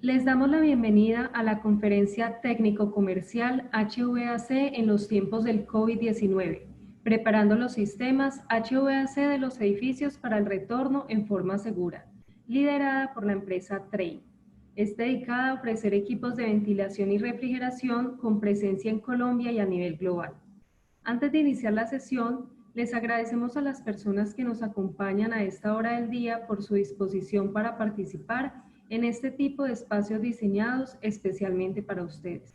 Les damos la bienvenida a la conferencia técnico-comercial HVAC en los tiempos del COVID-19, preparando los sistemas HVAC de los edificios para el retorno en forma segura, liderada por la empresa Trane. Es dedicada a ofrecer equipos de ventilación y refrigeración con presencia en Colombia y a nivel global. Antes de iniciar la sesión, les agradecemos a las personas que nos acompañan a esta hora del día por su disposición para participar en este tipo de espacios diseñados especialmente para ustedes.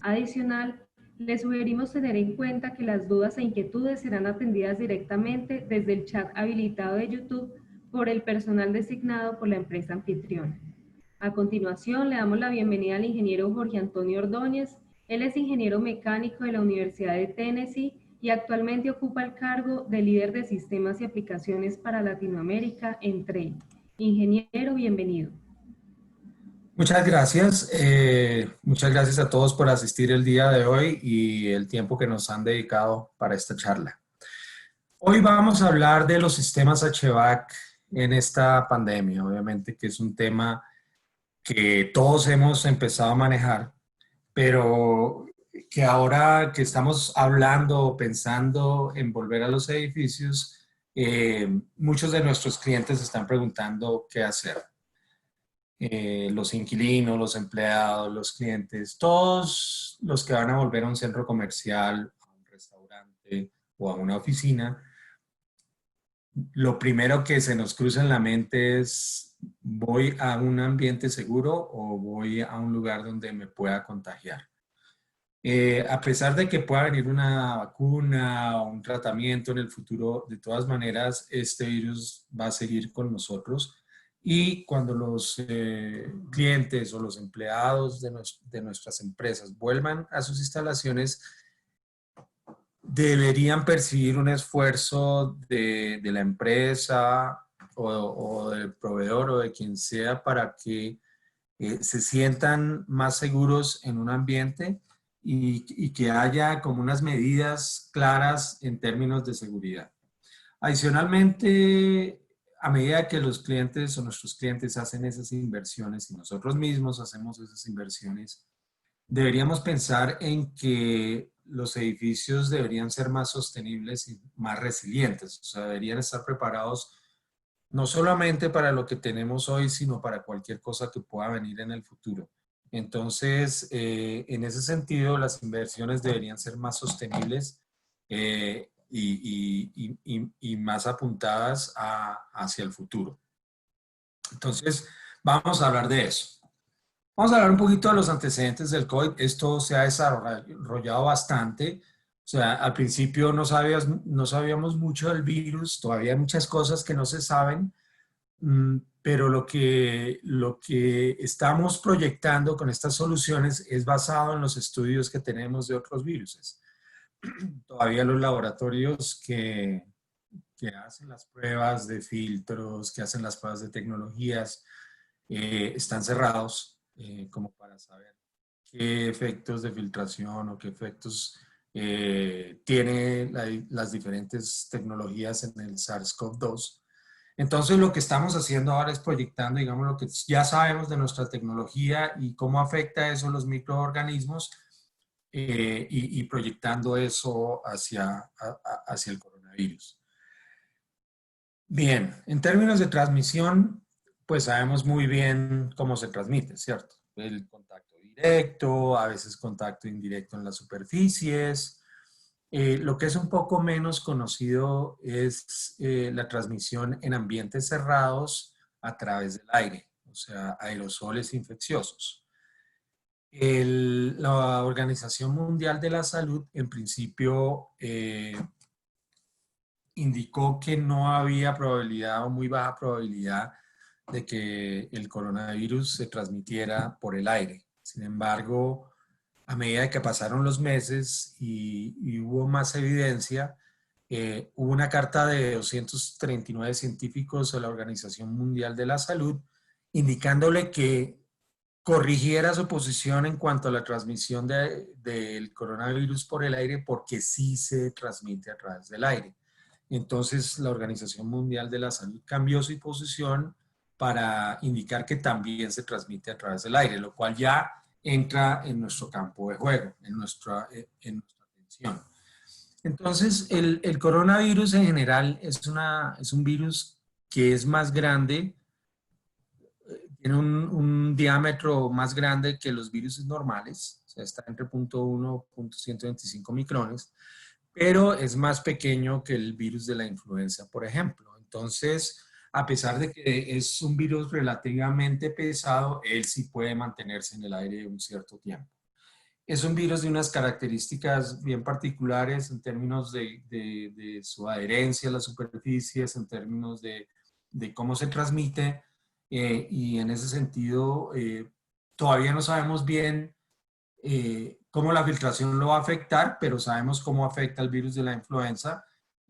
Adicional, les sugerimos tener en cuenta que las dudas e inquietudes serán atendidas directamente desde el chat habilitado de YouTube por el personal designado por la empresa anfitriona. A continuación, le damos la bienvenida al ingeniero Jorge Antonio Ordóñez. Él es ingeniero mecánico de la Universidad de Tennessee y actualmente ocupa el cargo de líder de sistemas y aplicaciones para Latinoamérica en Trane. Ingeniero, bienvenido. Muchas gracias a todos por asistir el día de hoy y el tiempo que nos han dedicado para esta charla. Hoy vamos a hablar de los sistemas HVAC en esta pandemia, obviamente que es un tema que todos hemos empezado a manejar, pero que ahora que estamos hablando o pensando en volver a los edificios, muchos de nuestros clientes están preguntando qué hacer. Los inquilinos, los empleados, los clientes, todos los que van a volver a un centro comercial, a un restaurante o a una oficina, lo primero que se nos cruza en la mente es: ¿voy a un ambiente seguro o voy a un lugar donde me pueda contagiar? A pesar de que pueda venir una vacuna o un tratamiento en el futuro, de todas maneras, este virus va a seguir con nosotros. Y cuando los clientes o los empleados de nuestras empresas vuelvan a sus instalaciones, deberían percibir un esfuerzo de la empresa o del proveedor o de quien sea para que se sientan más seguros en un ambiente y que haya como unas medidas claras en términos de seguridad. Adicionalmente, a medida que los clientes o nuestros clientes hacen esas inversiones y nosotros mismos hacemos esas inversiones, deberíamos pensar en que los edificios deberían ser más sostenibles y más resilientes, o sea, deberían estar preparados no solamente para lo que tenemos hoy, sino para cualquier cosa que pueda venir en el futuro. Entonces, en ese sentido, las inversiones deberían ser más sostenibles y más apuntadas hacia el futuro. Entonces, vamos a hablar de eso. Vamos a hablar un poquito de los antecedentes del COVID. Esto se ha desarrollado bastante. O sea, al principio no sabíamos mucho del virus, todavía hay muchas cosas que no se saben, pero lo que estamos proyectando con estas soluciones es basado en los estudios que tenemos de otros virus. Todavía los laboratorios que hacen las pruebas de filtros, que hacen las pruebas de tecnologías, están cerrados como para saber qué efectos de filtración o qué efectos tienen las diferentes tecnologías en el SARS-CoV-2. Entonces, lo que estamos haciendo ahora es proyectando, digamos, lo que ya sabemos de nuestra tecnología y cómo afecta eso a los microorganismos y proyectando eso hacia el coronavirus. Bien, en términos de transmisión, pues sabemos muy bien cómo se transmite, ¿cierto? El contacto directo, a veces contacto indirecto en las superficies. Lo que es un poco menos conocido es la transmisión en ambientes cerrados a través del aire, o sea, aerosoles infecciosos. La Organización Mundial de la Salud, en principio, indicó que no había probabilidad o muy baja probabilidad de que el coronavirus se transmitiera por el aire. Sin embargo, a medida que pasaron los meses y hubo más evidencia, hubo una carta de 239 científicos de la Organización Mundial de la Salud indicándole que corrigiera su posición en cuanto a la transmisión del coronavirus por el aire, porque sí se transmite a través del aire. Entonces, la Organización Mundial de la Salud cambió su posición para indicar que también se transmite a través del aire, lo cual ya entra en nuestro campo de juego, en nuestra atención. Entonces, el coronavirus en general es un virus que es más grande, tiene un diámetro más grande que los virus normales, o sea, está entre 0.1 y 0.125 micrones, pero es más pequeño que el virus de la influenza, por ejemplo. Entonces, a pesar de que es un virus relativamente pesado, él sí puede mantenerse en el aire un cierto tiempo. Es un virus de unas características bien particulares en términos de su adherencia a las superficies, en términos de cómo se transmite, y en ese sentido todavía no sabemos bien cómo la filtración lo va a afectar, pero sabemos cómo afecta el virus de la influenza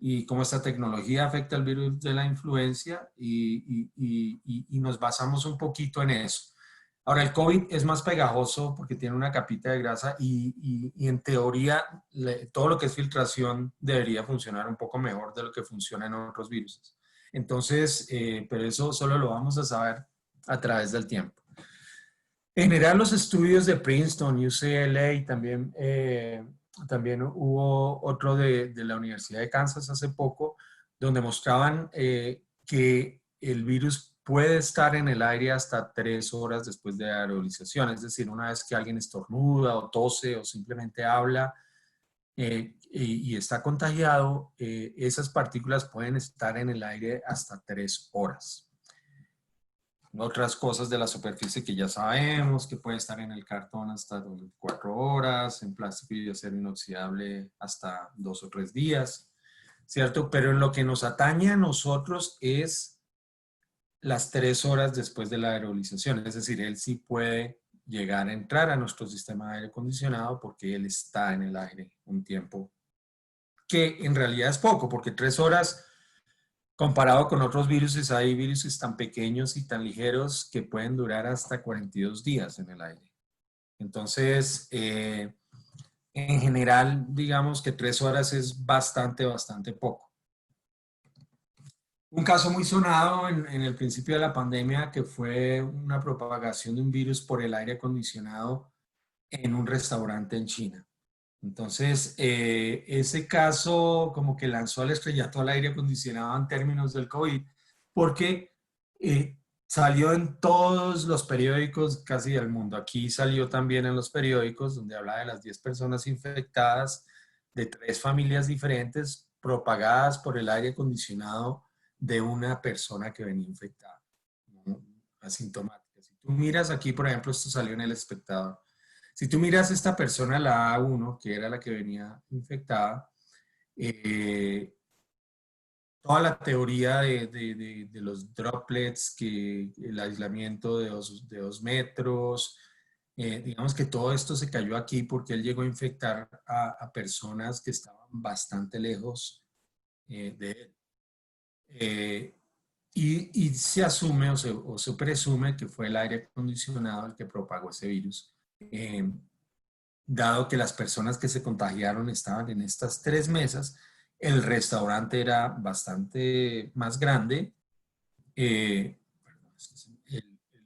y cómo esta tecnología afecta el virus de la influencia y nos basamos un poquito en eso. Ahora, el COVID es más pegajoso porque tiene una capita de grasa y en teoría todo lo que es filtración debería funcionar un poco mejor de lo que funciona en otros virus. Entonces, pero eso solo lo vamos a saber a través del tiempo. En general, los estudios de Princeton, UCLA y también hubo otro de la Universidad de Kansas hace poco, donde mostraban que el virus puede estar en el aire hasta 3 horas después de aerolización. Es decir, una vez que alguien estornuda o tose o simplemente habla y está contagiado, esas partículas pueden estar en el aire hasta 3 horas. Otras cosas de la superficie que ya sabemos, que puede estar en el cartón hasta 4 horas, en plástico y acero inoxidable hasta 2 o 3 días, ¿cierto? Pero en lo que nos atañe a nosotros es las 3 horas después de la aerolización, es decir, él sí puede llegar a entrar a nuestro sistema de aire acondicionado porque él está en el aire un tiempo que en realidad es poco, porque 3 horas comparado con otros virus, hay virus tan pequeños y tan ligeros que pueden durar hasta 42 días en el aire. Entonces, en general, digamos que 3 horas es bastante poco. Un caso muy sonado en el principio de la pandemia que fue una propagación de un virus por el aire acondicionado en un restaurante en China. Entonces, ese caso como que lanzó al estrellato al aire acondicionado en términos del COVID, porque salió en todos los periódicos casi del mundo. Aquí salió también en los periódicos donde habla de las 10 personas infectadas de 3 familias diferentes propagadas por el aire acondicionado de una persona que venía infectada, ¿no? Asintomática. Si tú miras aquí, por ejemplo, esto salió en El Espectador. Si tú miras esta persona, la A1, que era la que venía infectada, eh, toda la teoría de los droplets, que el aislamiento de 2 metros, digamos que todo esto se cayó aquí porque él llegó a infectar a personas que estaban bastante lejos de él. Y se asume o se presume que fue el aire acondicionado el que propagó ese virus. Dado que las personas que se contagiaron estaban en estas 3 mesas, el restaurante era bastante más grande, el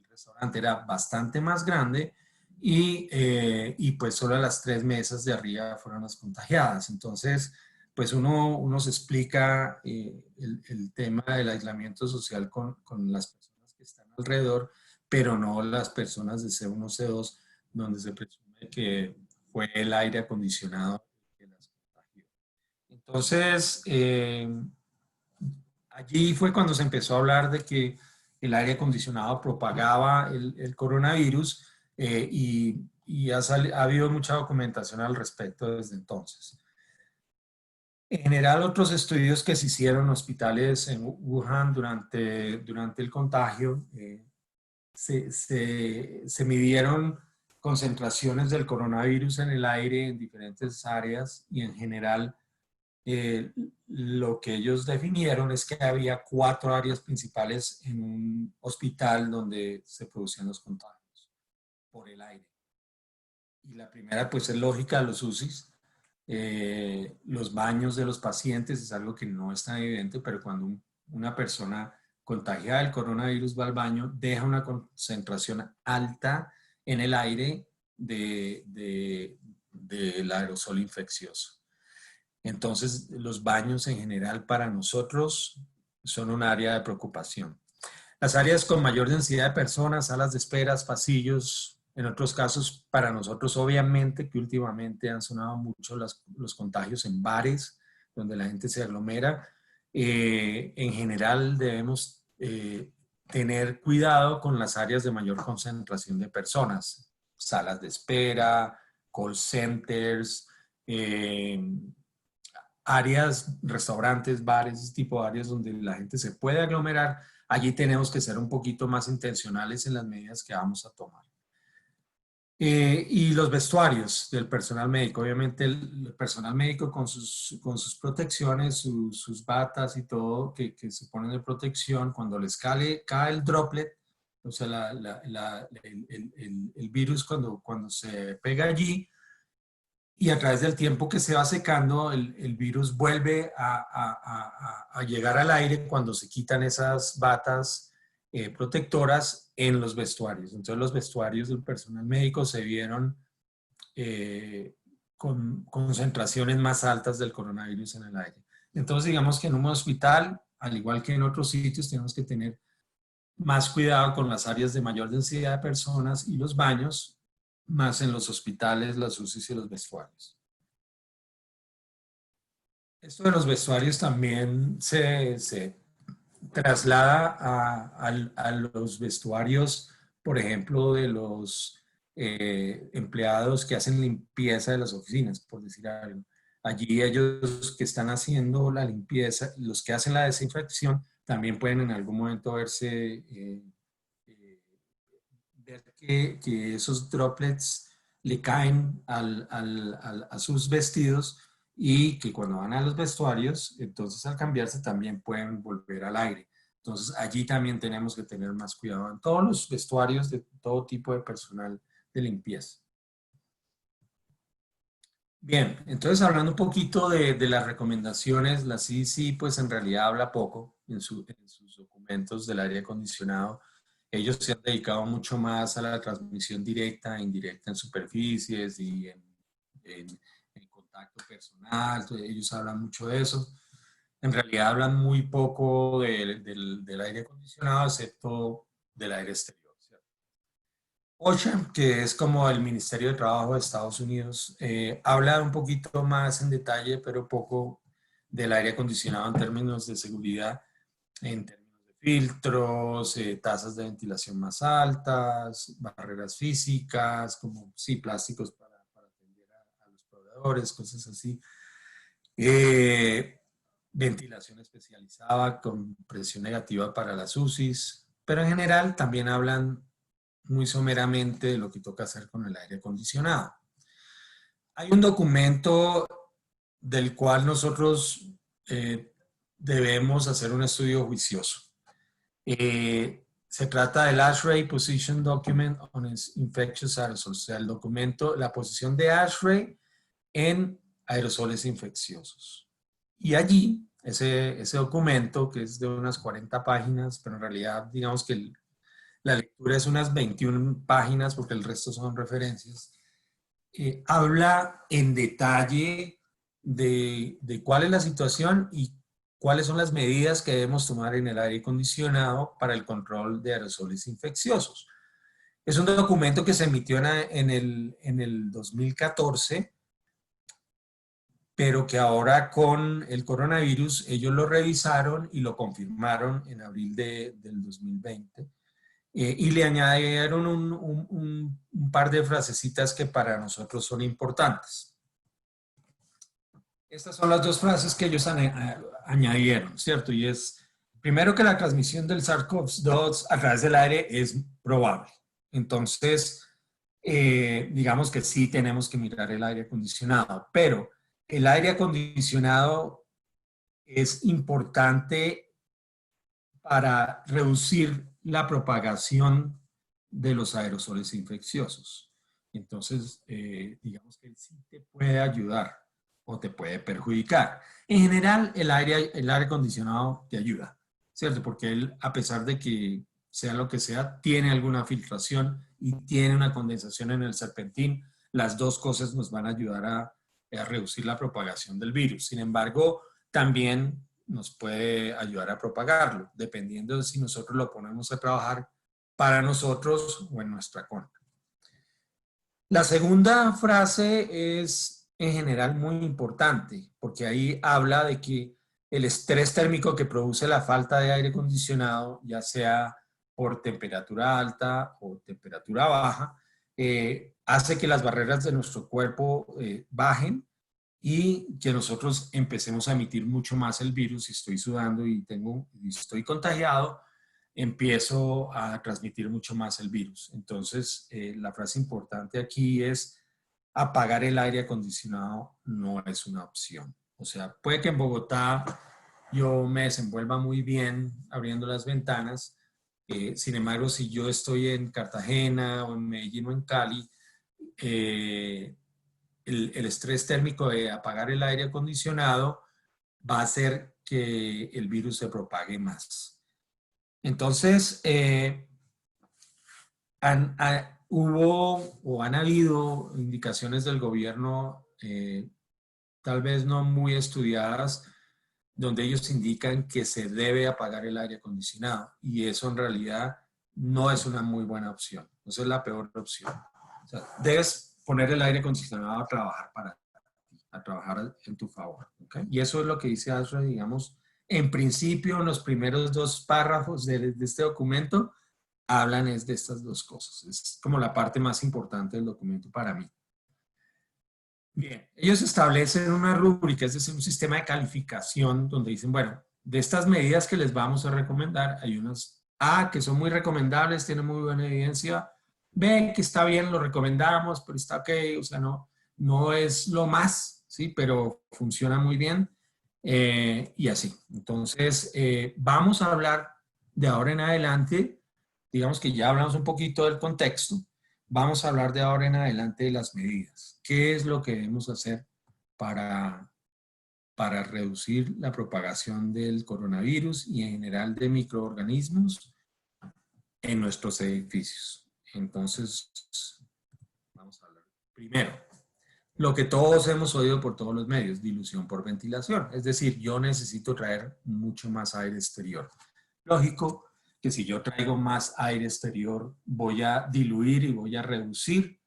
restaurante era bastante más grande y pues solo las 3 mesas de arriba fueron las contagiadas. Entonces, pues uno se explica el tema del aislamiento social con las personas que están alrededor, pero no las personas de C1, C2, donde se presume que fue el aire acondicionado que las contagió. Entonces, allí fue cuando se empezó a hablar de que el aire acondicionado propagaba el coronavirus y ha habido mucha documentación al respecto desde entonces. En general, otros estudios que se hicieron en hospitales en Wuhan durante el contagio, se midieron concentraciones del coronavirus en el aire en diferentes áreas y en general lo que ellos definieron es que había 4 áreas principales en un hospital donde se producían los contagios por el aire. Y la primera, pues es lógica, los UCIs, los baños de los pacientes, es algo que no es tan evidente, pero cuando una persona contagiada del coronavirus va al baño, deja una concentración alta en el aire del aerosol infeccioso. Entonces, los baños en general para nosotros son un área de preocupación. Las áreas con mayor densidad de personas, salas de esperas, pasillos, en otros casos, para nosotros obviamente que últimamente han sonado mucho los contagios en bares, donde la gente se aglomera. En general debemos tener cuidado con las áreas de mayor concentración de personas, salas de espera, call centers, áreas, restaurantes, bares, ese tipo de áreas donde la gente se puede aglomerar. Allí tenemos que ser un poquito más intencionales en las medidas que vamos a tomar. Y los vestuarios del personal médico. Obviamente el personal médico con sus protecciones, sus batas y todo que se ponen de protección, cuando les cae el droplet, o sea, el virus cuando se pega allí, y a través del tiempo que se va secando, el virus vuelve a llegar al aire cuando se quitan esas batas protectoras en los vestuarios. Entonces los vestuarios del personal médico se vieron con concentraciones más altas del coronavirus en el aire. Entonces digamos que en un hospital, al igual que en otros sitios, tenemos que tener más cuidado con las áreas de mayor densidad de personas y los baños, más en los hospitales, las UCIs y los vestuarios. Esto de los vestuarios también se traslada a los vestuarios, por ejemplo, de los empleados que hacen limpieza de las oficinas, por decir algo. Allí ellos que están haciendo la limpieza, los que hacen la desinfección, también pueden en algún momento verse ver que esos droplets le caen a sus vestidos y que cuando van a los vestuarios, entonces al cambiarse también pueden volver al aire. Entonces allí también tenemos que tener más cuidado en todos los vestuarios de todo tipo de personal de limpieza. Bien, entonces hablando un poquito de las recomendaciones, la CDC pues en realidad habla poco en sus documentos del aire acondicionado. Ellos se han dedicado mucho más a la transmisión directa e indirecta en superficies y en contacto personal. Entonces, ellos hablan mucho de eso. En realidad hablan muy poco del aire acondicionado, excepto del aire exterior, ¿cierto? OSHA, que es como el Ministerio de Trabajo de Estados Unidos, habla un poquito más en detalle, pero poco del aire acondicionado en términos de seguridad, en términos de filtros, tasas de ventilación más altas, barreras físicas, como sí, plásticos para atender a los proveedores, cosas así. Ventilación especializada con presión negativa para las UCIs, pero en general también hablan muy someramente de lo que toca hacer con el aire acondicionado. Hay un documento del cual nosotros debemos hacer un estudio juicioso. Se trata del ASHRAE Position Document on Infectious Aerosols, o sea, el documento, la posición de ASHRAE en aerosoles infecciosos. Y allí, ese documento, que es de unas 40 páginas, pero en realidad digamos que la lectura es unas 21 páginas porque el resto son referencias, habla en detalle de cuál es la situación y cuáles son las medidas que debemos tomar en el aire acondicionado para el control de aerosoles infecciosos. Es un documento que se emitió en el 2014, pero que ahora con el coronavirus ellos lo revisaron y lo confirmaron en abril del 2020. Y le añadieron un par de frasecitas que para nosotros son importantes. Estas son las dos frases que ellos añadieron, ¿cierto? Y es, primero, que la transmisión del SARS-CoV-2 a través del aire es probable. Entonces, digamos que sí tenemos que mirar el aire acondicionado, pero el aire acondicionado es importante para reducir la propagación de los aerosoles infecciosos. Entonces, digamos que sí te puede ayudar o te puede perjudicar. En general, el aire acondicionado te ayuda, ¿cierto? Porque él, a pesar de que sea lo que sea, tiene alguna filtración y tiene una condensación en el serpentín. Las dos cosas nos van a ayudar a reducir la propagación del virus. Sin embargo, también nos puede ayudar a propagarlo, dependiendo de si nosotros lo ponemos a trabajar para nosotros o en nuestra contra. La segunda frase es en general muy importante, porque ahí habla de que el estrés térmico que produce la falta de aire acondicionado, ya sea por temperatura alta o temperatura baja, hace que las barreras de nuestro cuerpo bajen y que nosotros empecemos a emitir mucho más el virus. Si estoy sudando y estoy contagiado, empiezo a transmitir mucho más el virus. Entonces, la frase importante aquí es: apagar el aire acondicionado no es una opción. O sea, puede que en Bogotá yo me desenvuelva muy bien abriendo las ventanas. Sin embargo, si yo estoy en Cartagena o en Medellín o en Cali, el estrés térmico de apagar el aire acondicionado va a hacer que el virus se propague más. Entonces, hubo o han habido indicaciones del gobierno, tal vez no muy estudiadas, donde ellos indican que se debe apagar el aire acondicionado, y eso en realidad no es una muy buena opción. Eso es la peor opción. O sea, debes poner el aire acondicionado a trabajar para ti, a trabajar en tu favor. ¿Okay? Y eso es lo que dice ASHRAE, digamos, en principio, en los primeros dos párrafos de este documento, hablan es de estas dos cosas. Es como la parte más importante del documento para mí. Bien, ellos establecen una rúbrica, es decir, un sistema de calificación donde dicen, bueno, de estas medidas que les vamos a recomendar, hay unas A que son muy recomendables, tienen muy buena evidencia, B que está bien, lo recomendamos, pero está ok, o sea, no es lo más, ¿sí? Pero funciona muy bien, y así. Entonces, vamos a hablar de ahora en adelante, digamos que ya hablamos un poquito del contexto. Vamos a hablar de ahora en adelante de las medidas. ¿Qué es lo que debemos hacer para reducir la propagación del coronavirus y en general de microorganismos en nuestros edificios? Entonces, vamos a hablar primero. Lo que todos hemos oído por todos los medios: dilución por ventilación. Es decir, yo necesito traer mucho más aire exterior. Lógico que si yo traigo más aire exterior, voy a diluir y voy a reducir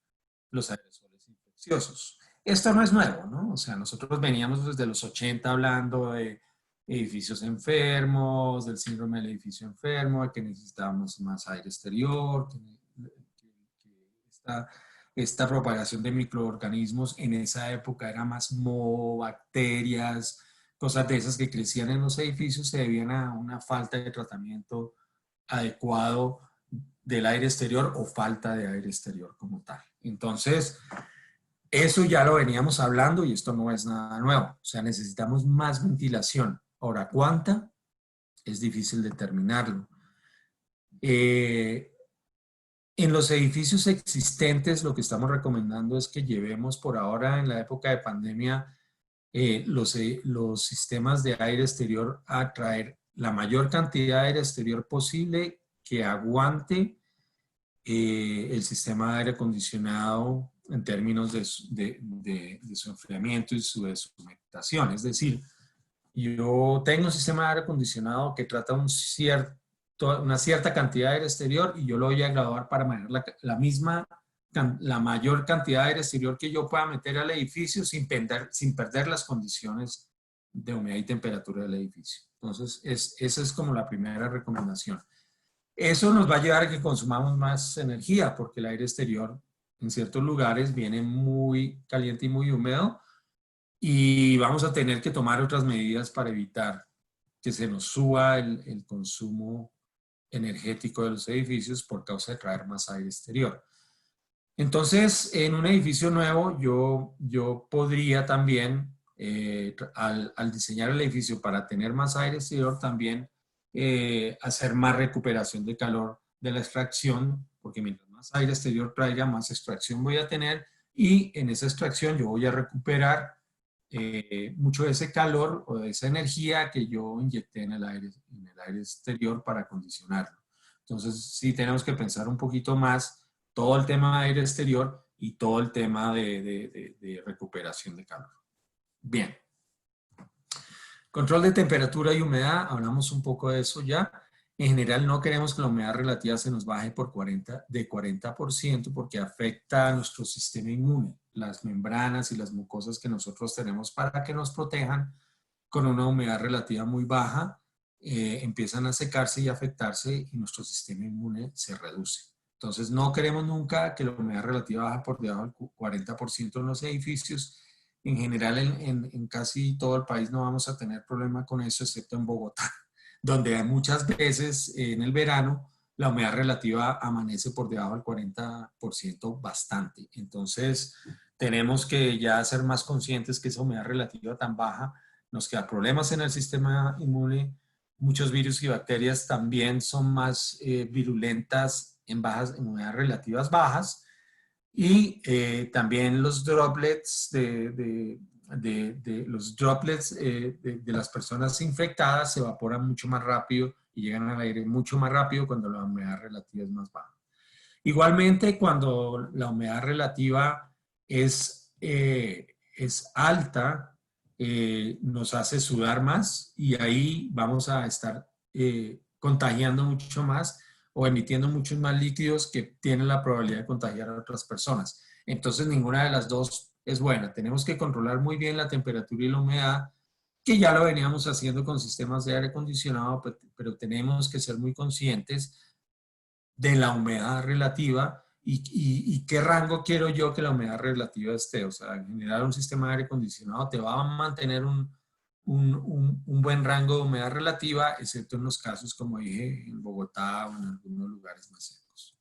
los aerosoles infecciosos. Esto no es nuevo, ¿no? O sea, nosotros veníamos desde los 80 hablando de edificios enfermos, del síndrome del edificio enfermo, de que necesitábamos más aire exterior, esta propagación de microorganismos en esa época era más moho, bacterias, cosas de esas que crecían en los edificios, se debían a una falta de tratamiento adecuado del aire exterior o falta de aire exterior como tal. Entonces, eso ya lo veníamos hablando y esto no es nada nuevo. O sea, necesitamos más ventilación. Ahora, ¿cuánta? Es difícil determinarlo. En los edificios existentes, lo que estamos recomendando es que llevemos por ahora, en la época de pandemia, los sistemas de aire exterior a traer la mayor cantidad de aire exterior posible que aguante el sistema de aire acondicionado en términos de su enfriamiento y su deshumectación. Es decir, yo tengo un sistema de aire acondicionado que trata una cierta cantidad de aire exterior y yo lo voy a graduar para manejar la mayor cantidad de aire exterior que yo pueda meter al edificio sin perder las condiciones de humedad y temperatura del edificio. Entonces, esa es como la primera recomendación. Eso nos va a llevar a que consumamos más energía, porque el aire exterior en ciertos lugares viene muy caliente y muy húmedo, y vamos a tener que tomar otras medidas para evitar que se nos suba el consumo energético de los edificios por causa de traer más aire exterior. Entonces, en un edificio nuevo, yo podría también, al diseñar el edificio para tener más aire exterior, también hacer más recuperación de calor de la extracción, porque mientras más aire exterior traiga, más extracción voy a tener, y en esa extracción yo voy a recuperar mucho de ese calor o de esa energía que yo inyecté en el aire exterior para acondicionarlo. Entonces, sí tenemos que pensar un poquito más todo el tema de aire exterior y todo el tema de recuperación de calor. Bien. Control de temperatura y humedad, hablamos un poco de eso ya. En general no queremos que la humedad relativa se nos baje de 40% porque afecta a nuestro sistema inmune, las membranas y las mucosas que nosotros tenemos para que nos protejan con una humedad relativa muy baja, empiezan a secarse y afectarse y nuestro sistema inmune se reduce. Entonces no queremos nunca que la humedad relativa baje por debajo del 40% en los edificios. En general en casi todo el país no vamos a tener problema con eso, excepto en Bogotá, donde muchas veces en el verano la humedad relativa amanece por debajo del 40% bastante. Entonces tenemos que ya ser más conscientes que esa humedad relativa tan baja nos queda problemas en el sistema inmune. Muchos virus y bacterias también son más virulentas en humedades relativas bajas. Y también los droplets los droplets de las personas infectadas se evaporan mucho más rápido y llegan al aire mucho más rápido cuando la humedad relativa es más baja. Igualmente, cuando la humedad relativa es alta, nos hace sudar más y ahí vamos a estar contagiando mucho más o emitiendo muchos más líquidos que tienen la probabilidad de contagiar a otras personas. Entonces, ninguna de las dos es buena. Tenemos que controlar muy bien la temperatura y la humedad, que ya lo veníamos haciendo con sistemas de aire acondicionado, pero tenemos que ser muy conscientes de la humedad relativa y qué rango quiero yo que la humedad relativa esté. O sea, en general un sistema de aire acondicionado te va a mantener un buen rango de humedad relativa, excepto en los casos, como dije, en Bogotá o en algunos lugares más secos.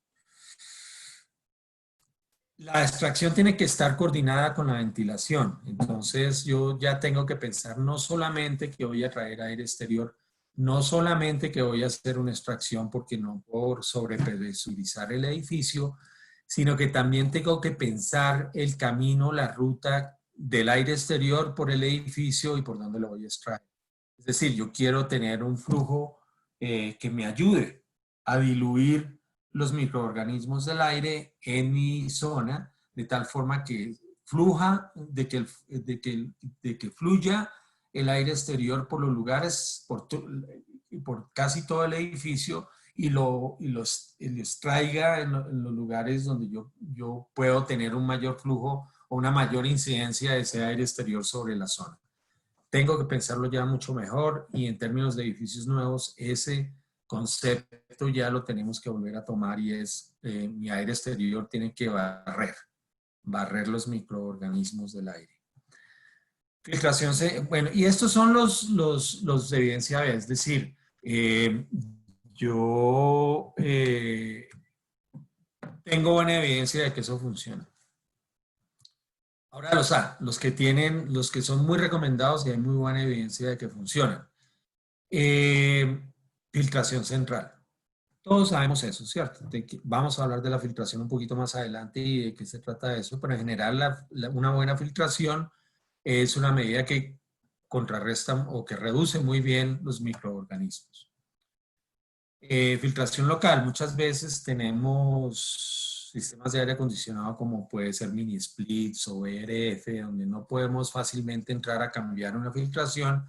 La extracción tiene que estar coordinada con la ventilación. Entonces yo ya tengo que pensar no solamente que voy a traer aire exterior, no solamente que voy a hacer una extracción porque no puedo sobrepresurizar el edificio, sino que también tengo que pensar el camino, la ruta del aire exterior por el edificio y por dónde lo voy a extraer. Es decir, yo quiero tener un flujo que me ayude a diluir los microorganismos del aire en mi zona, de tal forma que fluya el aire exterior por los lugares, por casi todo el edificio y lo extraiga en los lugares donde yo puedo tener un mayor flujo o una mayor incidencia de ese aire exterior sobre la zona. Tengo que pensarlo ya mucho mejor y en términos de edificios nuevos, ese concepto ya lo tenemos que volver a tomar y es mi aire exterior tiene que barrer los microorganismos del aire. Filtración, bueno, y estos son los de evidencia B, es decir, yo tengo buena evidencia de que eso funciona. Ahora los que son muy recomendados y hay muy buena evidencia de que funcionan. Filtración central. Todos sabemos eso, ¿cierto? Vamos a hablar de la filtración un poquito más adelante y de qué se trata de eso, pero en general una buena filtración es una medida que contrarresta o que reduce muy bien los microorganismos. Filtración local. Muchas veces tenemos sistemas de aire acondicionado como puede ser mini splits o ERF, donde no podemos fácilmente entrar a cambiar una filtración.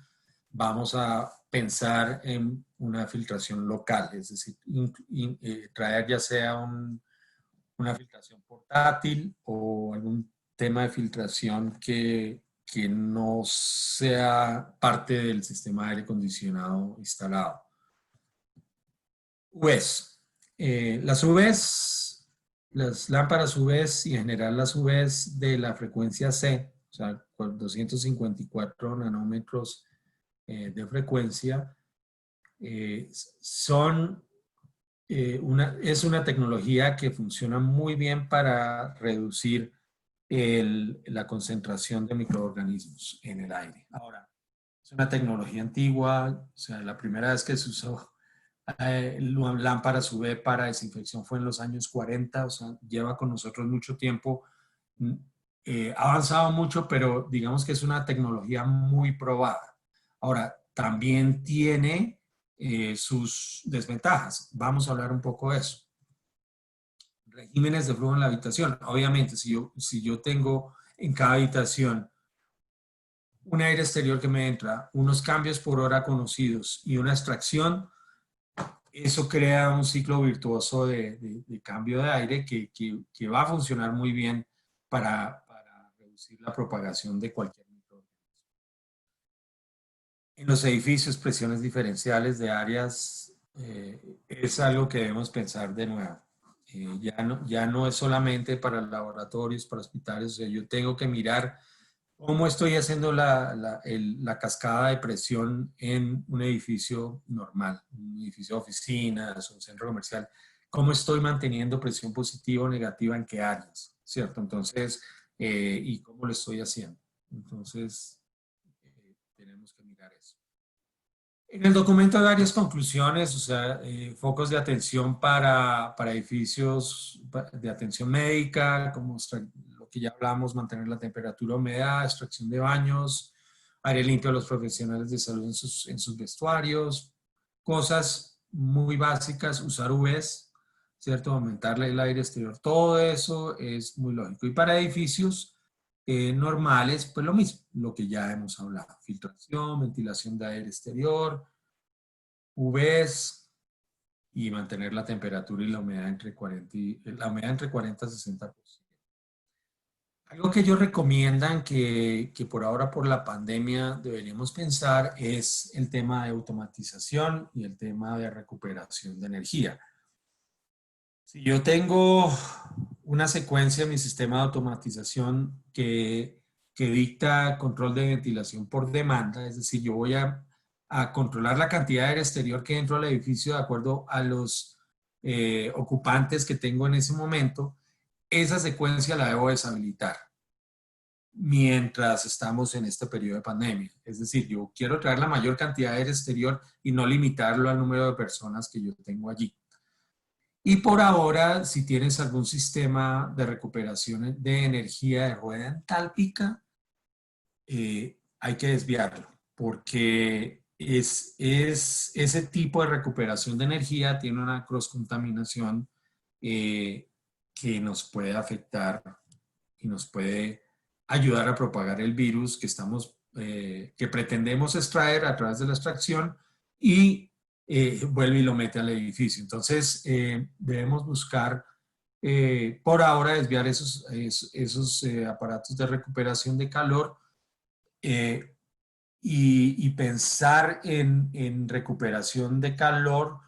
Vamos a pensar en una filtración local, es decir, traer ya sea una filtración portátil o algún tema de filtración que no sea parte del sistema de aire acondicionado instalado. UVs. Las UVs, las lámparas UVs y en general las UVs de la frecuencia C, o sea, 254 nanómetros de frecuencia, es una tecnología que funciona muy bien para reducir la concentración de microorganismos en el aire. Ahora, es una tecnología antigua, o sea, la primera vez que se usó lámparas UV para desinfección fue en los años 40, o sea, lleva con nosotros mucho tiempo. Ha avanzado mucho, pero digamos que es una tecnología muy probada. Ahora, también tiene sus desventajas. Vamos a hablar un poco de eso. Regímenes de flujo en la habitación. Obviamente, si yo tengo en cada habitación un aire exterior que me entra, unos cambios por hora conocidos y una extracción, eso crea un ciclo virtuoso de cambio de aire que va a funcionar muy bien para reducir la propagación de cualquier microorganismo. En los edificios, presiones diferenciales de áreas es algo que debemos pensar de nuevo. Ya no es solamente para laboratorios, para hospitales, o sea, yo tengo que mirar cómo estoy haciendo la cascada de presión en un edificio normal, un edificio de oficinas, un centro comercial. ¿Cómo estoy manteniendo presión positiva o negativa en qué áreas? ¿Cierto? Entonces, ¿y cómo lo estoy haciendo? Entonces, tenemos que mirar eso. En el documento hay varias conclusiones, o sea, focos de atención para edificios de atención médica, como lo que ya hablamos, mantener la temperatura, humedad, extracción de baños, aire limpio a los profesionales de salud en sus vestuarios, cosas muy básicas, usar UVs, ¿cierto? Aumentarle el aire exterior, todo eso es muy lógico. Y para edificios normales, pues lo mismo, lo que ya hemos hablado, filtración, ventilación de aire exterior, UVs y mantener la temperatura y la humedad entre 40 y 60%. Algo que ellos recomiendan que por ahora por la pandemia deberíamos pensar es el tema de automatización y el tema de recuperación de energía. Si yo tengo una secuencia en mi sistema de automatización que dicta control de ventilación por demanda, es decir, yo voy a controlar la cantidad de aire exterior que dentro del edificio de acuerdo a los ocupantes que tengo en ese momento, esa secuencia la debo deshabilitar mientras estamos en este periodo de pandemia. Es decir, yo quiero traer la mayor cantidad de aire exterior y no limitarlo al número de personas que yo tengo allí. Y por ahora, si tienes algún sistema de recuperación de energía de rueda entálpica, hay que desviarlo, porque ese tipo de recuperación de energía tiene una cross-contaminación que nos puede afectar y nos puede ayudar a propagar el virus que pretendemos extraer a través de la extracción y vuelve y lo mete al edificio. Entonces, debemos buscar por ahora desviar esos aparatos de recuperación de calor eh, y pensar en recuperación de calor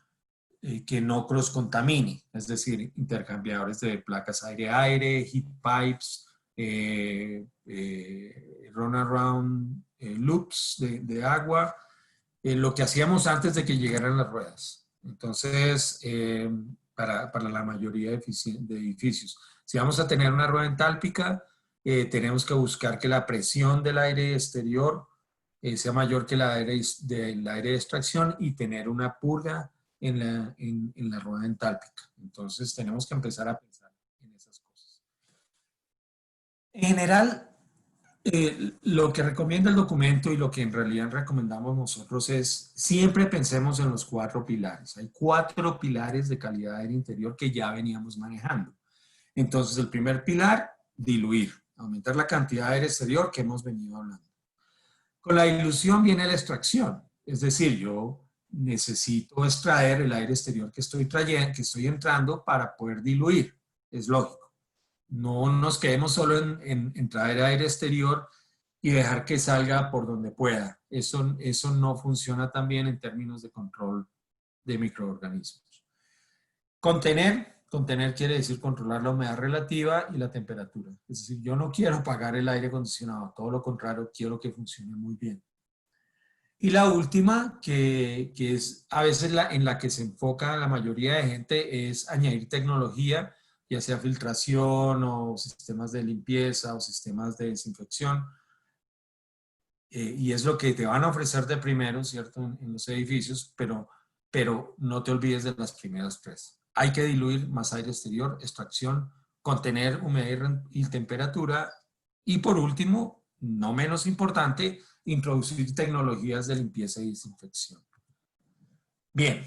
que no cross contamine, es decir, intercambiadores de placas aire-aire, heat pipes, run-around loops de agua, lo que hacíamos antes de que llegaran las ruedas. Entonces, para la mayoría de edificios, si vamos a tener una rueda entálpica, tenemos que buscar que la presión del aire exterior sea mayor que del aire de extracción y tener una purga en la rueda entálpica. Entonces, tenemos que empezar a pensar en esas cosas. En general, lo que recomienda el documento y lo que en realidad recomendamos nosotros es siempre pensemos en los 4 pilares. Hay 4 pilares de calidad del interior que ya veníamos manejando. Entonces, el primer pilar, diluir, aumentar la cantidad de aire exterior que hemos venido hablando. Con la dilución viene la extracción, es decir, yo necesito extraer el aire exterior que estoy trayendo, que estoy entrando para poder diluir, es lógico. No nos quedemos solo en traer aire exterior y dejar que salga por donde pueda. Eso no funciona tan bien en términos de control de microorganismos. Contener quiere decir controlar la humedad relativa y la temperatura. Es decir, yo no quiero apagar el aire acondicionado, todo lo contrario, quiero que funcione muy bien. Y la última, que es a veces en la que se enfoca la mayoría de gente, es añadir tecnología, ya sea filtración o sistemas de limpieza o sistemas de desinfección. Y es lo que te van a ofrecer de primero, ¿cierto? En los edificios, pero no te olvides de las primeras 3. Hay que diluir más aire exterior, extracción, contener humedad y temperatura Y por último, no menos importante, introducir tecnologías de limpieza y desinfección. Bien,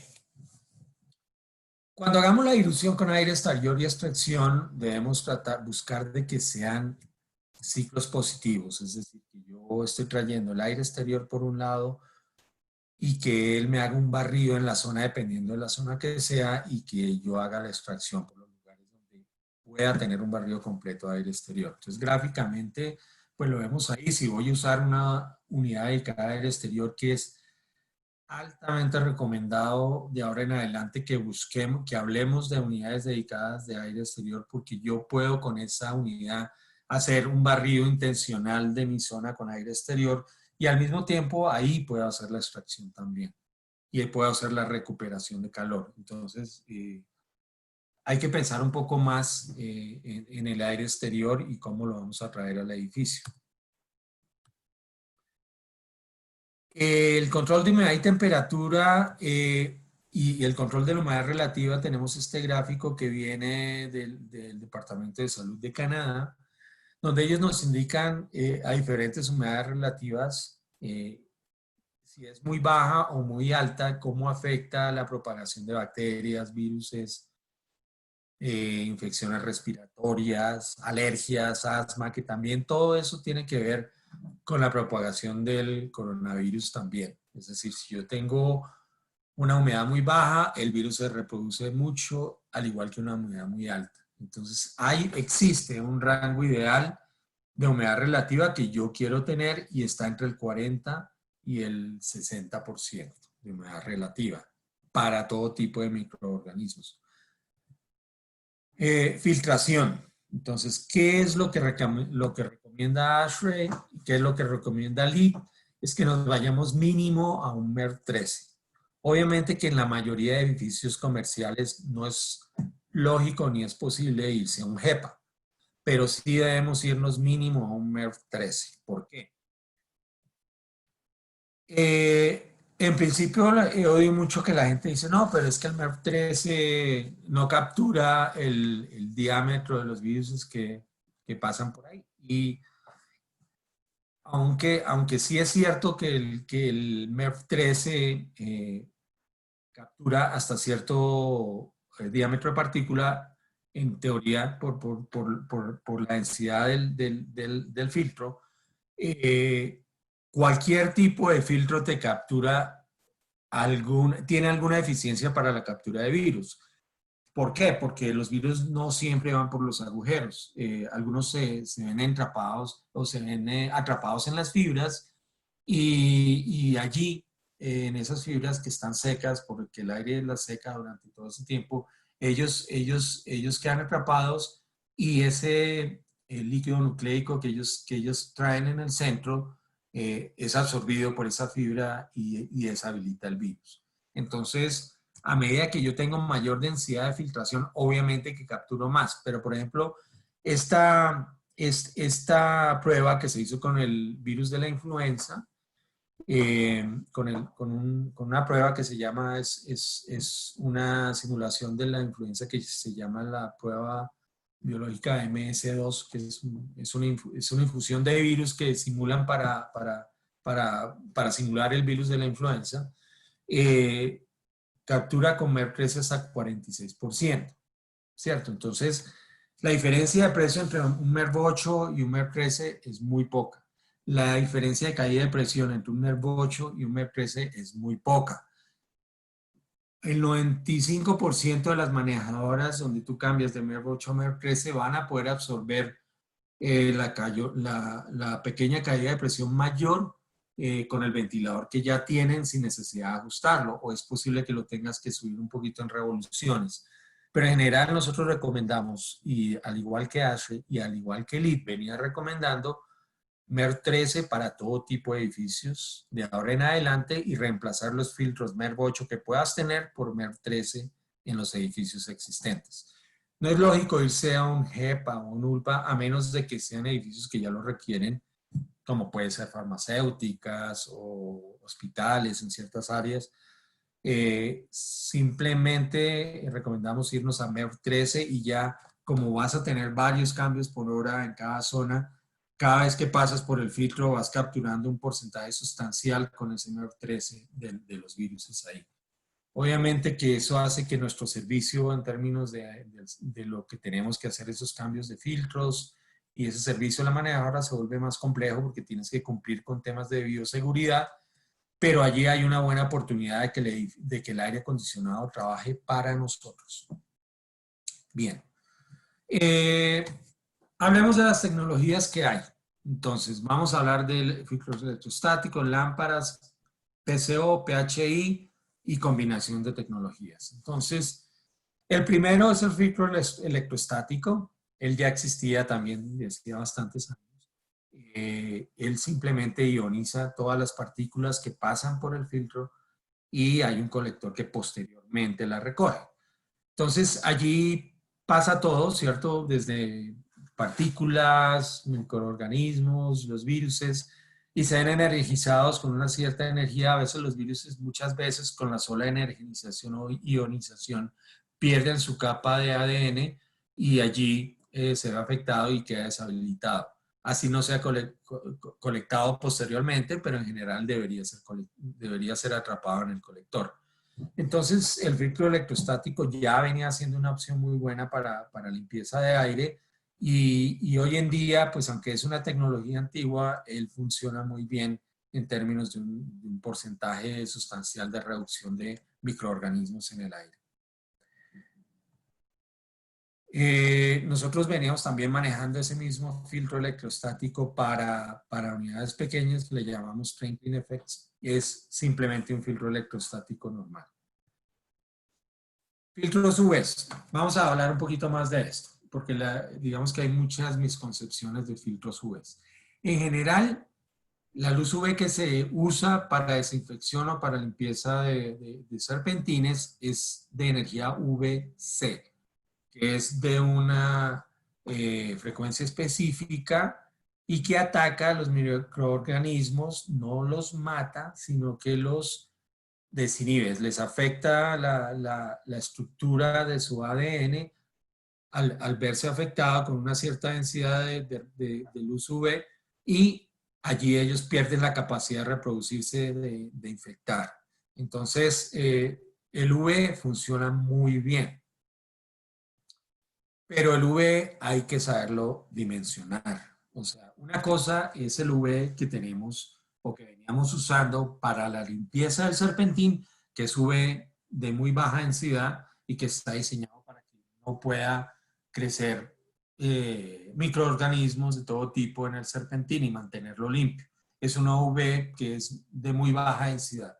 cuando hagamos la dilución con aire exterior y extracción, debemos buscar de que sean ciclos positivos, es decir, que yo estoy trayendo el aire exterior por un lado y que él me haga un barrido en la zona dependiendo de la zona que sea y que yo haga la extracción por los lugares donde pueda tener un barrido completo de aire exterior. Entonces, gráficamente, pues lo vemos ahí. Si voy a usar una unidad dedicada a aire exterior que es altamente recomendado de ahora en adelante que busquemos, que hablemos de unidades dedicadas de aire exterior, porque yo puedo con esa unidad hacer un barrido intencional de mi zona con aire exterior y al mismo tiempo ahí puedo hacer la extracción también y ahí puedo hacer la recuperación de calor. Entonces, hay que pensar un poco más en el aire exterior y cómo lo vamos a traer al edificio. El control de humedad y temperatura y el control de la humedad relativa, tenemos este gráfico que viene del Departamento de Salud de Canadá, donde ellos nos indican a diferentes humedades relativas, si es muy baja o muy alta, cómo afecta la propagación de bacterias, viruses, infecciones respiratorias, alergias, asma, que también todo eso tiene que ver con la propagación del coronavirus también. Es decir, si yo tengo una humedad muy baja, el virus se reproduce mucho, al igual que una humedad muy alta. Entonces, existe un rango ideal de humedad relativa que yo quiero tener y está entre el 40 y el 60% de humedad relativa para todo tipo de microorganismos. Filtración. Entonces, ¿qué es lo que recomienda ASHRAE? ¿Qué es lo que recomienda LEED? Es que nos vayamos mínimo a un MERV 13. Obviamente que en la mayoría de edificios comerciales no es lógico ni es posible irse a un HEPA, pero sí debemos irnos mínimo a un MERV 13. ¿Por qué? En principio he oído mucho que la gente dice, no, pero es que el MERV 13 no captura el diámetro de los virus que pasan por ahí. Y aunque sí es cierto que el MERV 13 captura hasta cierto diámetro de partícula, en teoría por la densidad del filtro, eh, cualquier tipo de filtro te captura tiene alguna eficiencia para la captura de virus. ¿Por qué? Porque los virus no siempre van por los agujeros. Algunos se ven atrapados o se ven atrapados en las fibras y allí, en esas fibras que están secas, porque el aire las seca durante todo ese tiempo, ellos quedan atrapados y ese líquido nucleico que ellos traen en el centro es absorbido por esa fibra y deshabilita el virus. Entonces, a medida que yo tengo mayor densidad de filtración, obviamente que capturo más. Pero, por ejemplo, esta prueba que se hizo con el virus de la influenza, con una prueba que se llama, es una simulación de la influenza que se llama la prueba biológica MS2, que es una infusión de virus que simulan para simular el virus de la influenza. Captura con MERV-13 hasta 46%, ¿cierto? Entonces, la diferencia de precio entre un MERV-8 y un MERV-13 es muy poca. La diferencia de caída de presión entre un MERV-8 y un MERV-13 es muy poca. El 95% de las manejadoras donde tú cambias de MERV-8 a MERV-13 van a poder absorber la pequeña caída de presión mayor con el ventilador que ya tienen sin necesidad de ajustarlo, o es posible que lo tengas que subir un poquito en revoluciones. Pero en general nosotros recomendamos, y al igual que ASHRAE y al igual que LEED venía recomendando, MERV 13 para todo tipo de edificios de ahora en adelante y reemplazar los filtros MERV 8 que puedas tener por MERV 13 en los edificios existentes. No es lógico irse a un HEPA o un ULPA a menos de que sean edificios que ya lo requieren, como puede ser farmacéuticas o hospitales en ciertas áreas. Simplemente recomendamos irnos a MERV 13 y ya como vas a tener varios cambios por hora en cada zona, cada vez que pasas por el filtro vas capturando un porcentaje sustancial con el CMR13 de los virus ahí. Obviamente que eso hace que nuestro servicio en términos de lo que tenemos que hacer esos cambios de filtros y ese servicio a la manejadora se vuelve más complejo porque tienes que cumplir con temas de bioseguridad, pero allí hay una buena oportunidad de que el aire acondicionado trabaje para nosotros. Bien. Hablemos de las tecnologías que hay. Entonces, vamos a hablar de filtros electrostáticos, lámparas, PCO, PHI y combinación de tecnologías. Entonces, el primero es el filtro electrostático. Él ya existía también desde hacía bastantes años. Él simplemente ioniza todas las partículas que pasan por el filtro y hay un colector que posteriormente la recoge. Entonces, allí pasa todo, ¿cierto? Desde partículas, microorganismos, los viruses, y se ven energizados con una cierta energía. A veces los viruses, muchas veces con la sola energización o ionización, pierden su capa de ADN y allí se ve afectado y queda deshabilitado. Así no sea colectado posteriormente, pero en general debería ser atrapado en el colector. Entonces, el filtro electrostático ya venía siendo una opción muy buena para limpieza de aire y hoy en día, pues aunque es una tecnología antigua, él funciona muy bien en términos de un porcentaje sustancial de reducción de microorganismos en el aire. Nosotros veníamos también manejando ese mismo filtro electrostático para unidades pequeñas que le llamamos Sprinkling Effects. Es simplemente un filtro electrostático normal. Filtros UV. Vamos a hablar un poquito más de esto, porque digamos que hay muchas misconcepciones de filtros UV. En general, la luz UV que se usa para desinfección o para limpieza de serpentines es de energía UVC, que es de una frecuencia específica y que ataca a los microorganismos, no los mata, sino que los desinhibes, les afecta la estructura de su ADN al verse afectado con una cierta densidad de luz UV y allí ellos pierden la capacidad de reproducirse, de infectar. Entonces, el UV funciona muy bien, pero el UV hay que saberlo dimensionar. O sea, una cosa es el UV que tenemos o que veníamos usando para la limpieza del serpentín, que es UV de muy baja densidad y que está diseñado para que no pueda crecer microorganismos de todo tipo en el serpentín y mantenerlo limpio. Es una UV que es de muy baja densidad.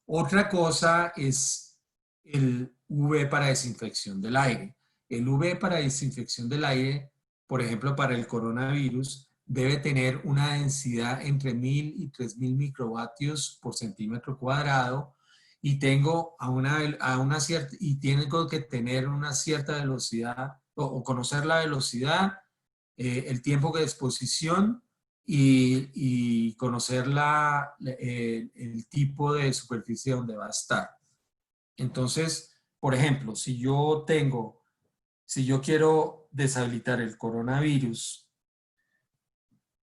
Otra cosa es el UV para desinfección del aire. El UV para desinfección del aire, por ejemplo, para el coronavirus, debe tener una densidad entre 1000 y 3000 microvatios por centímetro cuadrado y tengo y tengo que tener una cierta velocidad o conocer la velocidad, el tiempo de exposición y conocer el tipo de superficie donde va a estar. Entonces, por ejemplo, si yo quiero deshabilitar el coronavirus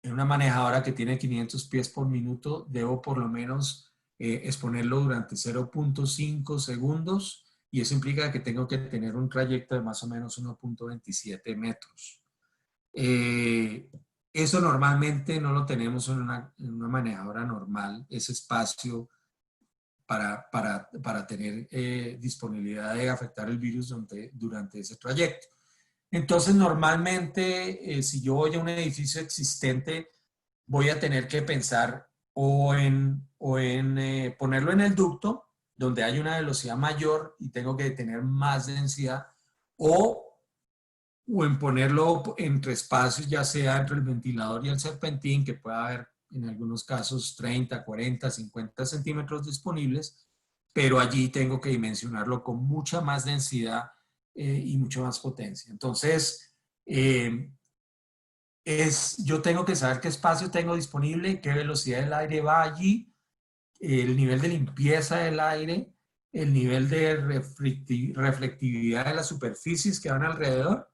en una manejadora que tiene 500 pies por minuto, debo por lo menos exponerlo durante 0.5 segundos y eso implica que tengo que tener un trayecto de más o menos 1.27 metros. Eso normalmente no lo tenemos en una manejadora normal, ese espacio para tener disponibilidad de afectar el virus durante ese trayecto. Entonces, normalmente, si yo voy a un edificio existente, voy a tener que pensar o en ponerlo en el ducto, donde hay una velocidad mayor y tengo que tener más densidad, o en ponerlo entre espacios, ya sea entre el ventilador y el serpentín, que pueda haber en algunos casos 30, 40, 50 centímetros disponibles, pero allí tengo que dimensionarlo con mucha más densidad y mucha más potencia. Entonces, yo tengo que saber qué espacio tengo disponible, qué velocidad del aire va allí, el nivel de limpieza del aire, el nivel de reflectividad de las superficies que van alrededor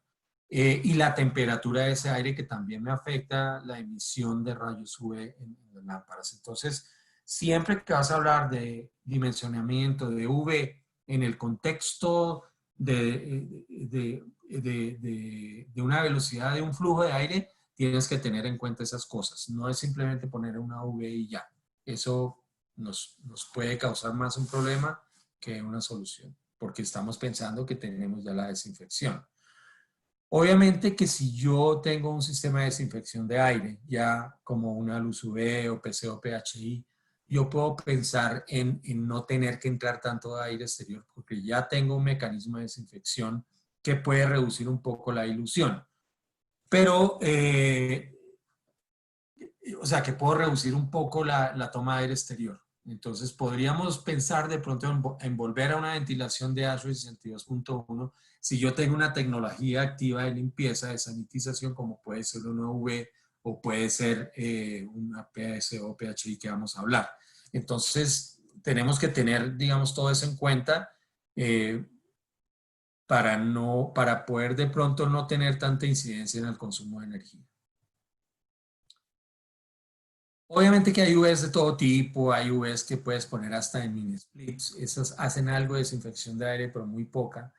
y la temperatura de ese aire que también me afecta la emisión de rayos UV en las lámparas. Entonces, siempre que vas a hablar de dimensionamiento de UV en el contexto de una velocidad de un flujo de aire, tienes que tener en cuenta esas cosas. No es simplemente poner una UV y ya. Eso nos puede causar más un problema que una solución, porque estamos pensando que tenemos ya la desinfección. Obviamente que si yo tengo un sistema de desinfección de aire, ya como una luz UV o PCO PHI, yo puedo pensar en no tener que entrar tanto de aire exterior porque ya tengo un mecanismo de desinfección que puede reducir un poco la ilusión. Pero, o sea, que puedo reducir un poco la toma de aire exterior. Entonces, podríamos pensar de pronto en volver a una ventilación de ASHRAE 62.1 si yo tengo una tecnología activa de limpieza, de sanitización, como puede ser una UV o puede ser una PSO o PHI que vamos a hablar. Entonces, tenemos que tener, digamos, todo eso en cuenta para poder de pronto no tener tanta incidencia en el consumo de energía. Obviamente que hay UVs de todo tipo, hay UVs que puedes poner hasta en mini splits, esas hacen algo de desinfección de aire, pero muy poca.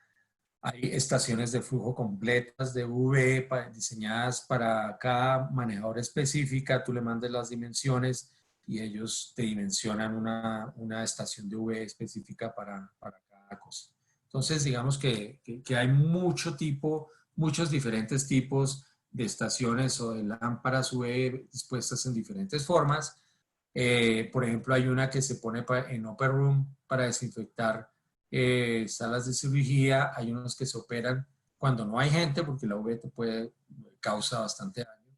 Hay estaciones de flujo completas de UV diseñadas para cada manejador específica, tú le mandas las dimensiones y ellos te dimensionan una estación de UV específica para cada cosa. Entonces, digamos que hay muchos diferentes tipos de estaciones o de lámparas UV dispuestas en diferentes formas. Por ejemplo, hay una que se pone en Upper Room para desinfectar salas de cirugía. Hay unos que se operan cuando no hay gente porque la UV te causa bastante daño.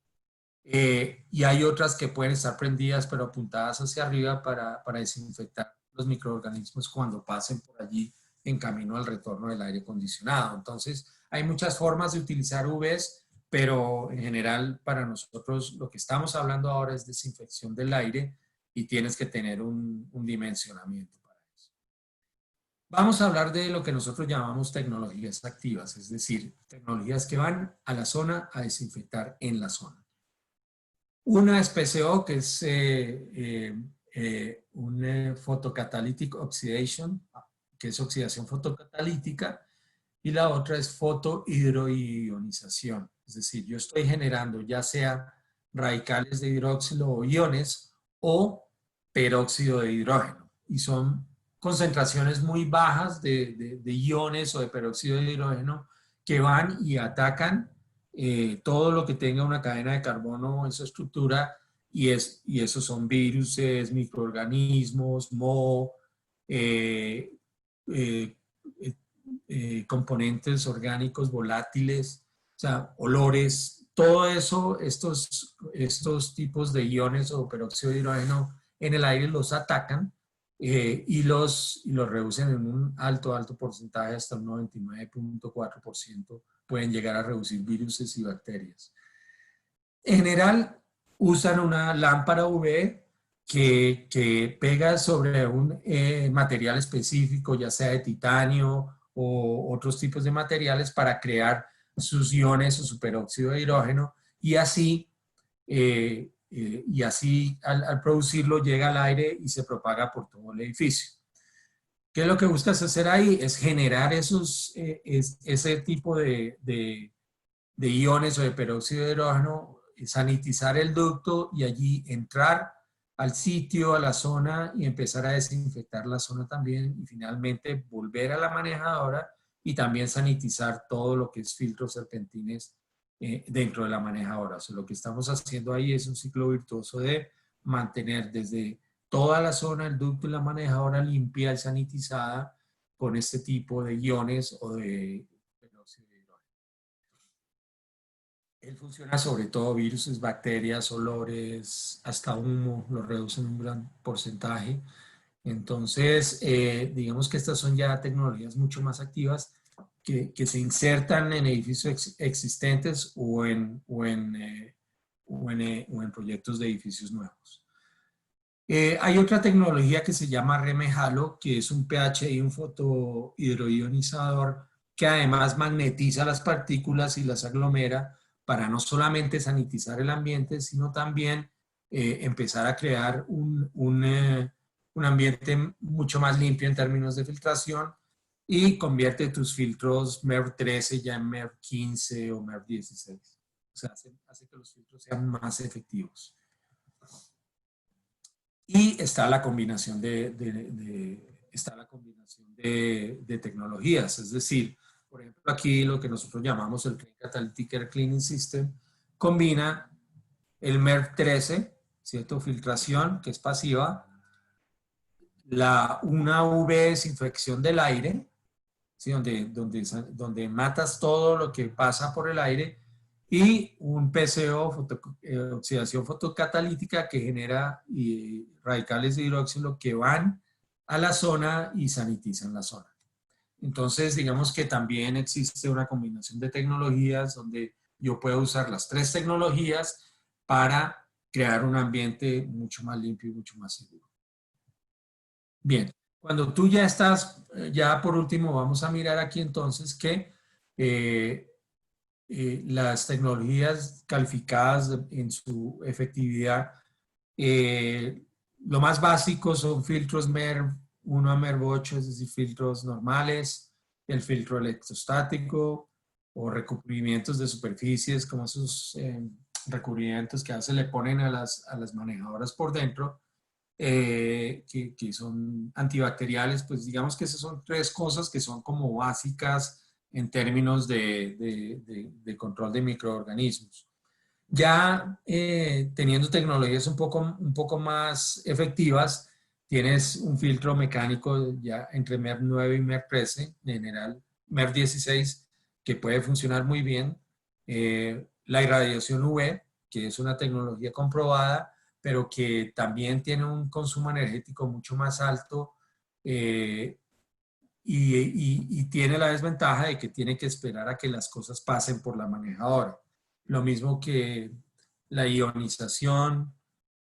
Y hay otras que pueden estar prendidas pero apuntadas hacia arriba para desinfectar los microorganismos cuando pasen por allí en camino al retorno del aire acondicionado. Entonces, hay muchas formas de utilizar UVs, pero en general para nosotros lo que estamos hablando ahora es desinfección del aire y tienes que tener un dimensionamiento para eso. Vamos a hablar de lo que nosotros llamamos tecnologías activas, es decir, tecnologías que van a la zona a desinfectar en la zona. Una es PCO, que es un photocatalytic oxidation, que es oxidación fotocatalítica, y la otra es fotohidroionización. Es decir, yo estoy generando ya sea radicales de hidróxido o iones o peróxido de hidrógeno. Y son concentraciones muy bajas de iones o de peróxido de hidrógeno que van y atacan todo lo que tenga una cadena de carbono en su estructura y esos son viruses, microorganismos, moho, componentes orgánicos volátiles, o sea, olores, todo eso, estos tipos de iones o peróxido de hidrógeno en el aire los atacan y los reducen en un alto porcentaje, hasta un 99.4% pueden llegar a reducir virus y bacterias. En general, usan una lámpara UV que pega sobre un material específico, ya sea de titanio o otros tipos de materiales para crear sus iones o su peróxido de hidrógeno y así al producirlo llega al aire y se propaga por todo el edificio. ¿Qué es lo que buscas hacer ahí? Es generar ese tipo de iones o de peróxido de hidrógeno, sanitizar el ducto y allí entrar al sitio, a la zona y empezar a desinfectar la zona también y finalmente volver a la manejadora y también sanitizar todo lo que es filtros serpentines dentro de la manejadora. O sea, lo que estamos haciendo ahí es un ciclo virtuoso de mantener desde toda la zona, el ducto y la manejadora limpia y sanitizada con este tipo de iones o de peróxido de hidrógeno. Él funciona sobre todo virus, bacterias, olores, hasta humo, lo reducen un gran porcentaje. Entonces, digamos que estas son ya tecnologías mucho más activas que se insertan en edificios existentes o en proyectos de edificios nuevos. Hay otra tecnología que se llama REME-HALO, que es un PHI, un fotohidroionizador que además magnetiza las partículas y las aglomera para no solamente sanitizar el ambiente, sino también empezar a crear un ambiente mucho más limpio en términos de filtración y convierte tus filtros MERV 13 ya en MERV 15 o MERV 16. O sea, hace que los filtros sean más efectivos. Y está la combinación de tecnologías, es decir, por ejemplo, aquí lo que nosotros llamamos el Clean Catalytic Air Cleaning System combina el MERV 13, ¿cierto? Filtración, que es pasiva, una UV desinfección del aire, ¿sí? donde matas todo lo que pasa por el aire, y un PCO, oxidación fotocatalítica, que genera radicales de hidróxido que van a la zona y sanitizan la zona. Entonces, digamos que también existe una combinación de tecnologías donde yo puedo usar las tres tecnologías para crear un ambiente mucho más limpio y mucho más seguro. Bien, cuando tú ya estás, ya por último vamos a mirar aquí entonces que las tecnologías calificadas en su efectividad, lo más básico son filtros MERV 1 a MERV 8, es decir, filtros normales, el filtro electrostático o recubrimientos de superficies, como esos recubrimientos que a veces le ponen a las manejadoras por dentro, que son antibacteriales. Pues digamos que esas son tres cosas que son como básicas en términos de control de microorganismos. Ya teniendo tecnologías un poco más efectivas, tienes un filtro mecánico ya entre MERV 9 y MERV 13, en general MERV 16, que puede funcionar muy bien. La irradiación UV, que es una tecnología comprobada, pero que también tiene un consumo energético mucho más alto, y tiene la desventaja de que tiene que esperar a que las cosas pasen por la manejadora. Lo mismo que la ionización,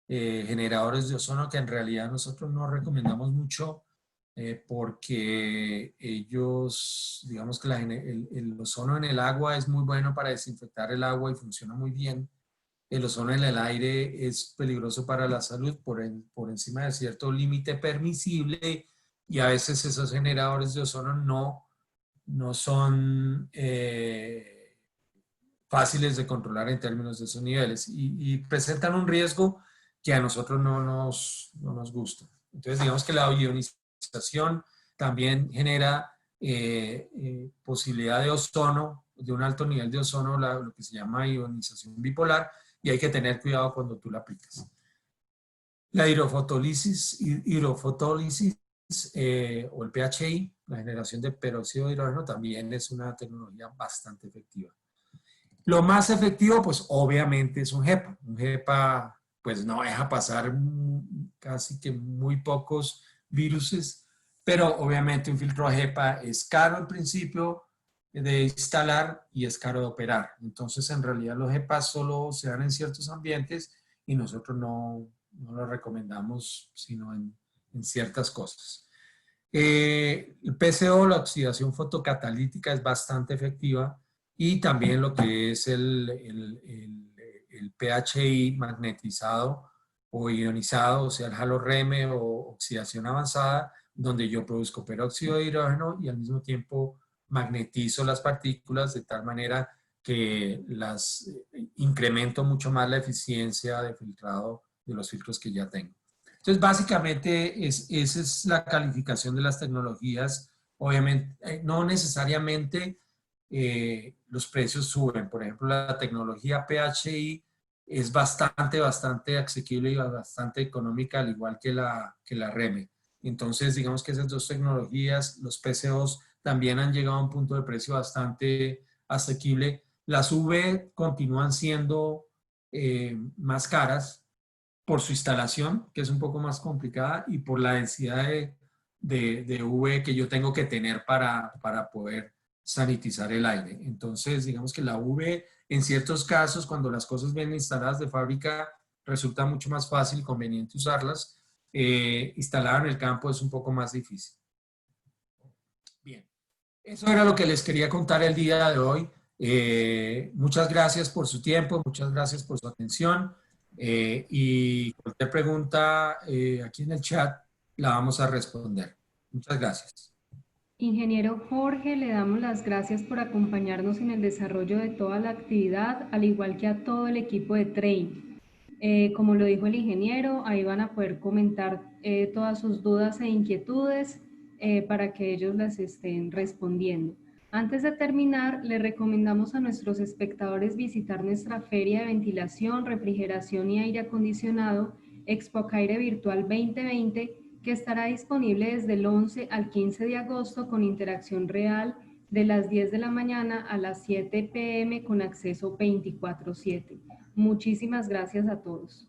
generadores de ozono, que en realidad nosotros no recomendamos mucho, porque ellos, digamos que el ozono en el agua es muy bueno para desinfectar el agua y funciona muy bien. El ozono en el aire es peligroso para la salud por encima de cierto límite permisible, y a veces esos generadores de ozono no son fáciles de controlar en términos de esos niveles y presentan un riesgo que a nosotros no nos gusta. Entonces, digamos que la ionización también genera posibilidad de ozono, de un alto nivel de ozono, lo que se llama ionización bipolar, y hay que tener cuidado cuando tú la aplicas. La hidrofotólisis o el PHI, la generación de peróxido de hidrógeno, también es una tecnología bastante efectiva. Lo más efectivo, pues obviamente es un HEPA. Un HEPA, pues no deja pasar casi que muy pocos viruses, pero obviamente un filtro HEPA es caro al principio de instalar y es caro de operar. Entonces, en realidad los HEPA solo se dan en ciertos ambientes y nosotros no lo recomendamos sino en ciertas cosas. El PCO, la oxidación fotocatalítica, es bastante efectiva, y también lo que es el PHI magnetizado o ionizado, o sea, el halorreme o oxidación avanzada, donde yo produzco peróxido de hidrógeno y al mismo tiempo magnetizo las partículas de tal manera que incremento mucho más la eficiencia de filtrado de los filtros que ya tengo. Entonces, básicamente, esa es la calificación de las tecnologías. Obviamente, no necesariamente los precios suben. Por ejemplo, la tecnología PHI es bastante asequible y bastante económica, al igual que la REME. Entonces, digamos que esas dos tecnologías, los PCOs, también han llegado a un punto de precio bastante asequible. Las UV continúan siendo más caras por su instalación, que es un poco más complicada, y por la densidad de UV que yo tengo que tener para poder sanitizar el aire. Entonces, digamos que la UV, en ciertos casos, cuando las cosas vienen instaladas de fábrica, resulta mucho más fácil y conveniente usarlas. Instalada en el campo es un poco más difícil. Bien. Eso era lo que les quería contar el día de hoy. Muchas gracias por su tiempo, muchas gracias por su atención y cualquier pregunta aquí en el chat la vamos a responder. Muchas gracias. Ingeniero Jorge, le damos las gracias por acompañarnos en el desarrollo de toda la actividad, al igual que a todo el equipo de Train. Como lo dijo el ingeniero, ahí van a poder comentar todas sus dudas e inquietudes para que ellos las estén respondiendo. Antes de terminar, le recomendamos a nuestros espectadores visitar nuestra feria de ventilación, refrigeración y aire acondicionado, Expocaire Virtual 2020, que estará disponible desde el 11 al 15 de agosto con interacción real de las 10 de la mañana a las 7 p.m. con acceso 24/7. Muchísimas gracias a todos.